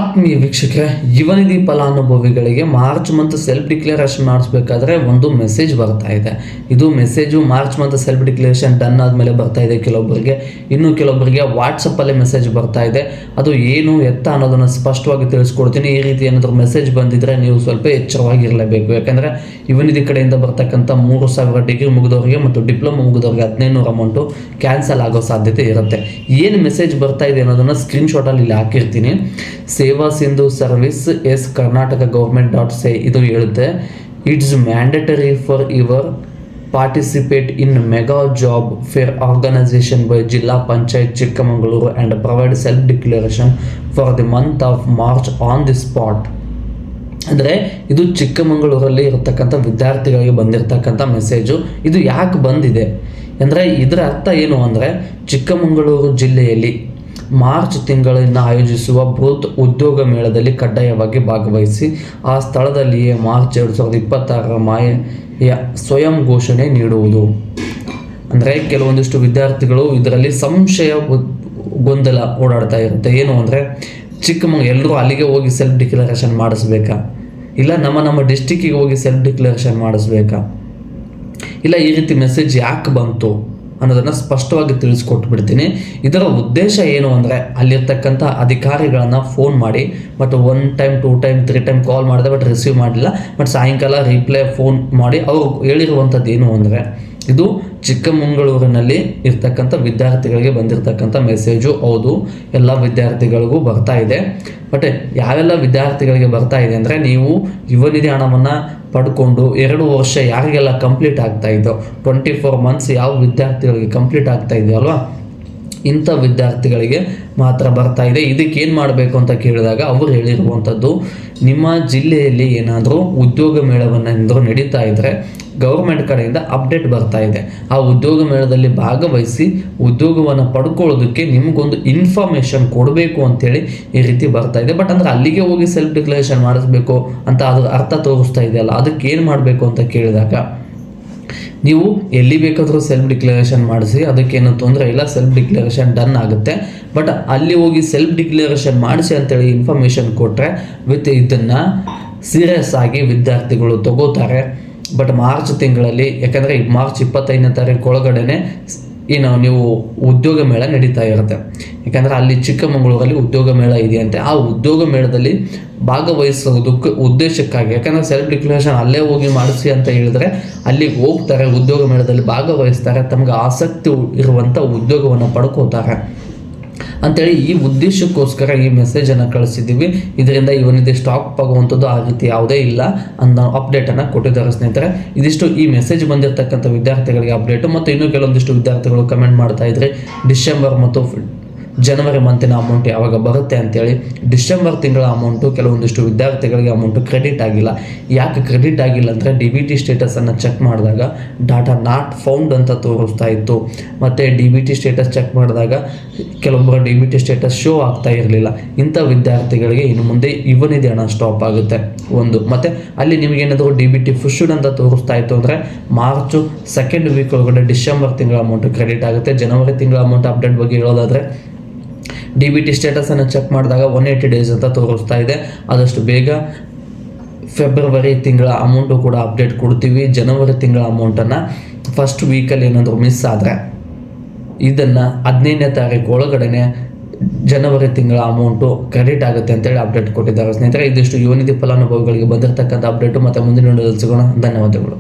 ಆತ್ಮೀಯ ವೀಕ್ಷಕರೇ, ಯುವನಿಧಿ ಫಲಾನುಭವಿಗಳಿಗೆ ಮಾರ್ಚ್ ಮಂತ್ ಸೆಲ್ಫ್ ಡಿಕ್ಲೇರೇಷನ್ ಮಾಡಿಸ್ಬೇಕಾದ್ರೆ ಒಂದು ಮೆಸೇಜ್ ಬರ್ತಾ ಇದೆ. ಇದು message March month self declaration done ಆದಮೇಲೆ ಬರ್ತಾ ಇದೆ ಕೆಲವೊಬ್ಬರಿಗೆ, ಇನ್ನು ಕೆಲವೊಬ್ಬರಿಗೆ ವಾಟ್ಸಪ್ಪಲ್ಲೇ ಮೆಸೇಜ್ ಬರ್ತಾ ಇದೆ. ಅದು ಏನು ಎತ್ತ ಅನ್ನೋದನ್ನು ಸ್ಪಷ್ಟವಾಗಿ ತಿಳಿಸ್ಕೊಡ್ತೀನಿ. ಈ ರೀತಿ ಏನಾದರೂ ಮೆಸೇಜ್ ಬಂದಿದ್ದರೆ ನೀವು ಸ್ವಲ್ಪ ಎಚ್ಚರವಾಗಿರಲೇಬೇಕು. ಯಾಕಂದರೆ ಯುವನಿಧಿ ಕಡೆಯಿಂದ ಬರ್ತಕ್ಕಂಥ 3,000 ಡಿಗ್ರಿ ಮುಗಿದವರಿಗೆ ಮತ್ತು ಡಿಪ್ಲೊಮಾ ಮುಗಿದವರಿಗೆ 1500 ಅಮೌಂಟು ಕ್ಯಾನ್ಸಲ್ ಆಗೋ ಸಾಧ್ಯತೆ ಇರುತ್ತೆ. ಏನು ಮೆಸೇಜ್ ಬರ್ತಾ ಇದೆ ಅನ್ನೋದನ್ನು ಸ್ಕ್ರೀನ್ಶಾಟಲ್ಲಿ ಇಲ್ಲಿ ಹಾಕಿರ್ತೀನಿ. ಸೇವಾ ಸಿಂಧು ಸರ್ವಿಸ್ ಎಸ್ ಕರ್ನಾಟಕ ಗೌರ್ಮೆಂಟ್.ಸೇ ಇದು ಹೇಳುತ್ತೆ, it's mandatory for your participate in mega job fair organization by Zilla Panchayat Chikkamagaluru and provide self declaration for the month of March on the spot. ಅಂದರೆ ಇದು ಚಿಕ್ಕಮಗಳೂರಲ್ಲಿ ಇರತಕ್ಕಂಥ ವಿದ್ಯಾರ್ಥಿಗಳಿಗೆ ಬಂದಿರತಕ್ಕಂಥ ಮೆಸೇಜು. ಇದು ಯಾಕೆ ಬಂದಿದೆ ಅಂದರೆ ಇದರ ಅರ್ಥ ಏನು ಅಂದರೆ, ಚಿಕ್ಕಮಗಳೂರು ಜಿಲ್ಲೆಯಲ್ಲಿ ಮಾರ್ಚ್ ತಿಂಗಳಿಂದ ಆಯೋಜಿಸುವ ಬೃಹತ್ ಉದ್ಯೋಗ ಮೇಳದಲ್ಲಿ ಕಡ್ಡಾಯವಾಗಿ ಭಾಗವಹಿಸಿ ಆ ಸ್ಥಳದಲ್ಲಿಯೇ ಮಾರ್ಚ್ 2026 ಮಾಯೆಯ ಸ್ವಯಂ ಘೋಷಣೆ ನೀಡುವುದು. ಅಂದರೆ ಕೆಲವೊಂದಿಷ್ಟು ವಿದ್ಯಾರ್ಥಿಗಳು ಇದರಲ್ಲಿ ಸಂಶಯ ಗೊಂದಲ ಓಡಾಡ್ತಾ ಇರುತ್ತೆ. ಏನು ಅಂದರೆ, ಎಲ್ಲರೂ ಅಲ್ಲಿಗೆ ಹೋಗಿ ಸೆಲ್ಫ್ ಡಿಕ್ಲರೇಷನ್ ಮಾಡಿಸ್ಬೇಕಾ, ಇಲ್ಲ ನಮ್ಮ ಡಿಸ್ಟಿಕ್ಕಿಗೆ ಹೋಗಿ ಸೆಲ್ಫ್ ಡಿಕ್ಲರೇಷನ್ ಮಾಡಿಸ್ಬೇಕಾ, ಇಲ್ಲ ಈ ರೀತಿ ಮೆಸೇಜ್ ಯಾಕೆ ಬಂತು ಅನ್ನೋದನ್ನು ಸ್ಪಷ್ಟವಾಗಿ ತಿಳಿಸ್ಕೊಟ್ಬಿಡ್ತೀನಿ. ಇದರ ಉದ್ದೇಶ ಏನು ಅಂದರೆ, ಅಲ್ಲಿರ್ತಕ್ಕಂಥ ಅಧಿಕಾರಿಗಳನ್ನು ಫೋನ್ ಮಾಡಿ ಮತ್ತು 1 ಟೈಮ್ 2 ಟೈಮ್ 3 ಟೈಮ್ ಕಾಲ್ ಮಾಡಿದೆ, ಬಟ್ ರಿಸೀವ್ ಮಾಡಲಿಲ್ಲ. ಬಟ್ ಸಾಯಂಕಾಲ ರಿಪ್ಲೈ ಫೋನ್ ಮಾಡಿ ಅವರು ಹೇಳಿರುವಂಥದ್ದು ಏನು ಅಂದರೆ, ಇದು ಚಿಕ್ಕಮಗಳೂರಿನಲ್ಲಿ ಇರ್ತಕ್ಕಂಥ ವಿದ್ಯಾರ್ಥಿಗಳಿಗೆ ಬಂದಿರತಕ್ಕಂಥ ಮೆಸೇಜು. ಹೌದು, ಎಲ್ಲ ವಿದ್ಯಾರ್ಥಿಗಳಿಗೂ ಬರ್ತಾ ಇದೆ. ಬಟ್ ಯಾವೆಲ್ಲ ವಿದ್ಯಾರ್ಥಿಗಳಿಗೆ ಬರ್ತಾ ಇದೆ ಅಂದರೆ, ನೀವು ಯುವನಿಧಿ ಹಣವನ್ನು ಪಡ್ಕೊಂಡು 2 ವರ್ಷ ಯಾರಿಗೆಲ್ಲ ಕಂಪ್ಲೀಟ್ ಆಗ್ತಾ ಇದ್ದೋ, 24 ಮಂತ್ಸ್ ಯಾವ ವಿದ್ಯಾರ್ಥಿಗಳಿಗೆ ಕಂಪ್ಲೀಟ್ ಆಗ್ತಾ ಇದೆಯೋ ಅಲ್ವಾ, ಇಂಥ ವಿದ್ಯಾರ್ಥಿಗಳಿಗೆ ಮಾತ್ರ ಬರ್ತಾ ಇದೆ. ಇದಕ್ಕೆ ಏನು ಮಾಡಬೇಕು ಅಂತ ಕೇಳಿದಾಗ ಅವರು ಹೇಳಿರುವಂಥದ್ದು, ನಿಮ್ಮ ಜಿಲ್ಲೆಯಲ್ಲಿ ಏನಾದರೂ ಉದ್ಯೋಗ ಮೇಳವನ್ನೇನಾದರೂ ನಡೀತಾ ಇದ್ದರೆ ಗೌರ್ಮೆಂಟ್ ಕಡೆಯಿಂದ ಅಪ್ಡೇಟ್ ಬರ್ತಾ ಇದೆ. ಆ ಉದ್ಯೋಗ ಮೇಳದಲ್ಲಿ ಭಾಗವಹಿಸಿ ಉದ್ಯೋಗವನ್ನು ಪಡ್ಕೊಳ್ಳೋದಕ್ಕೆ ನಿಮಗೊಂದು ಇನ್ಫಾರ್ಮೇಷನ್ ಕೊಡಬೇಕು ಅಂತೇಳಿ ಈ ರೀತಿ ಬರ್ತಾ ಇದೆ. ಬಟ್ ಅಂದರೆ ಅಲ್ಲಿಗೆ ಹೋಗಿ ಸೆಲ್ಫ್ ಡಿಕ್ಲರೇಷನ್ ಮಾಡಿಸ್ಬೇಕು ಅಂತ ಅದು ಅರ್ಥ ತೋರಿಸ್ತಾ ಇದೆಯಲ್ಲ, ಅದಕ್ಕೆ ಏನು ಮಾಡಬೇಕು ಅಂತ ಕೇಳಿದಾಗ, ನೀವು ಎಲ್ಲಿ ಬೇಕಾದರೂ ಸೆಲ್ಫ್ ಡಿಕ್ಲರೇಷನ್ ಮಾಡಿಸಿ, ಅದಕ್ಕೇನು ತೊಂದರೆ ಇಲ್ಲ, ಸೆಲ್ಫ್ ಡಿಕ್ಲರೇಷನ್ ಡನ್ ಆಗುತ್ತೆ. ಬಟ್ ಅಲ್ಲಿ ಹೋಗಿ ಸೆಲ್ಫ್ ಡಿಕ್ಲರೇಷನ್ ಮಾಡಿಸಿ ಅಂತೇಳಿ ಇನ್ಫಾರ್ಮೇಷನ್ ಕೊಟ್ಟರೆ ಇದನ್ನು ಸೀರಿಯಸ್ ಆಗಿ ವಿದ್ಯಾರ್ಥಿಗಳು ತಗೋತಾರೆ. ಬಟ್ ಮಾರ್ಚ್ ತಿಂಗಳಲ್ಲಿ, ಯಾಕಂದರೆ ಮಾರ್ಚ್ 25ನೇ ತಾರೀಕು ಒಳಗಡೆ ನೀವು ಉದ್ಯೋಗ ಮೇಳ ನಡೀತಾ ಇರುತ್ತೆ. ಯಾಕಂದರೆ ಅಲ್ಲಿ ಚಿಕ್ಕಮಗಳೂರಲ್ಲಿ ಉದ್ಯೋಗ ಮೇಳ ಇದೆಯಂತೆ. ಆ ಉದ್ಯೋಗ ಮೇಳದಲ್ಲಿ ಭಾಗವಹಿಸೋದಕ್ಕೆ ಉದ್ದೇಶಕ್ಕಾಗಿ, ಯಾಕಂದರೆ ಸೆಲ್ಫ್ ಡಿಕ್ಲರೇಷನ್ ಅಲ್ಲೇ ಹೋಗಿ ಮಾಡಿಸಿ ಅಂತ ಹೇಳಿದ್ರೆ ಅಲ್ಲಿಗೆ ಹೋಗ್ತಾರೆ, ಉದ್ಯೋಗ ಮೇಳದಲ್ಲಿ ಭಾಗವಹಿಸ್ತಾರೆ, ತಮಗೆ ಆಸಕ್ತಿ ಇರುವಂಥ ಉದ್ಯೋಗವನ್ನು ಪಡ್ಕೋತಾರೆ ಅಂಥೇಳಿ ಈ ಉದ್ದೇಶಕ್ಕೋಸ್ಕರ ಈ ಮೆಸೇಜನ್ನು ಕಳಿಸಿದ್ದೀವಿ. ಇದರಿಂದ ಯುವನಿಧಿ ಸ್ಟಾಪ್ ಆಗುವಂಥದ್ದು ಆ ರೀತಿ ಯಾವುದೇ ಇಲ್ಲ ಅನ್ನೋ ಅಪ್ಡೇಟನ್ನು ಕೊಟ್ಟಿದ್ದಾರೆ ಸ್ನೇಹಿತರೆ. ಇದಿಷ್ಟು ಈ ಮೆಸೇಜ್ ಬಂದಿರತಕ್ಕಂಥ ವಿದ್ಯಾರ್ಥಿಗಳಿಗೆ ಅಪ್ಡೇಟು. ಮತ್ತು ಇನ್ನೂ ಕೆಲವೊಂದಿಷ್ಟು ವಿದ್ಯಾರ್ಥಿಗಳು ಕಮೆಂಟ್ ಮಾಡ್ತಾ ಇದ್ರೆ, ಡಿಸೆಂಬರ್ ಮತ್ತು ಜನವರಿ ಮಂತಿನ ಅಮೌಂಟ್ ಯಾವಾಗ ಬರುತ್ತೆ ಅಂತೇಳಿ. ಡಿಸೆಂಬರ್ ತಿಂಗಳ ಅಮೌಂಟು ಕೆಲವೊಂದಿಷ್ಟು ವಿದ್ಯಾರ್ಥಿಗಳಿಗೆ ಅಮೌಂಟು ಕ್ರೆಡಿಟ್ ಆಗಿಲ್ಲ. ಯಾಕೆ ಕ್ರೆಡಿಟ್ ಆಗಿಲ್ಲ ಅಂದರೆ, DBT ಸ್ಟೇಟಸನ್ನು ಚೆಕ್ ಮಾಡಿದಾಗ ಡಾಟಾ ನಾಟ್ ಫೌಂಡ್ ಅಂತ ತೋರಿಸ್ತಾ ಇತ್ತು. ಮತ್ತು DBT ಸ್ಟೇಟಸ್ ಚೆಕ್ ಮಾಡಿದಾಗ ಕೆಲವೊಬ್ಬರು DBT ಸ್ಟೇಟಸ್ ಶೋ ಆಗ್ತಾ ಇರಲಿಲ್ಲ. ಇಂಥ ವಿದ್ಯಾರ್ಥಿಗಳಿಗೆ ಇನ್ನು ಮುಂದೆ ಯುವನಿಧಿ ಹಣ ಸ್ಟಾಪ್ ಆಗುತ್ತೆ ಒಂದು. ಮತ್ತು ಅಲ್ಲಿ ನಿಮಗೇನಾದರೂ DBT ಪುಷ್ಡ್ ಅಂತ ತೋರಿಸ್ತಾ ಇತ್ತು ಅಂದರೆ ಮಾರ್ಚು 2nd ವೀಕ್ ಒಳಗಡೆ ಡಿಸೆಂಬರ್ ತಿಂಗಳ ಅಮೌಂಟು ಕ್ರೆಡಿಟ್ ಆಗುತ್ತೆ. ಜನವರಿ ತಿಂಗಳ ಅಮೌಂಟ್ ಅಪ್ಡೇಟ್ ಬಗ್ಗೆ ಹೇಳೋದಾದರೆ, DBT ಸ್ಟೇಟಸನ್ನು ಚೆಕ್ ಮಾಡಿದಾಗ 180 ಡೇಸ್ ಅಂತ ತೋರಿಸ್ತಾ ಇದೆ. ಆದಷ್ಟು ಬೇಗ ಫೆಬ್ರವರಿ ತಿಂಗಳ ಅಮೌಂಟು ಕೂಡ ಅಪ್ಡೇಟ್ ಕೊಡ್ತೀವಿ. ಜನವರಿ ತಿಂಗಳ ಅಮೌಂಟನ್ನು ಫಸ್ಟ್ ವೀಕಲ್ಲಿ ಏನಾದರೂ ಮಿಸ್ ಆದರೆ ಇದನ್ನು 15ನೇ ತಾರೀಕು ಒಳಗಡೆ ಜನವರಿ ತಿಂಗಳ ಅಮೌಂಟು ಕ್ರೆಡಿಟ್ ಆಗುತ್ತೆ ಅಂತೇಳಿ ಅಪ್ಡೇಟ್ ಕೊಟ್ಟಿದ್ದಾರೆ ಸ್ನೇಹಿತರೆ. ಇದಿಷ್ಟು ಯುವನಿಧಿ ಫಲಾನುಭವಿಗಳಿಗೆ ಬಂದಿರತಕ್ಕಂಥ ಅಪ್ಡೇಟು. ಮತ್ತು ಮುಂದಿನ ವಿಡಿಯೋದಲ್ಲಿ ಸಿಗೋಣ. ಧನ್ಯವಾದಗಳು.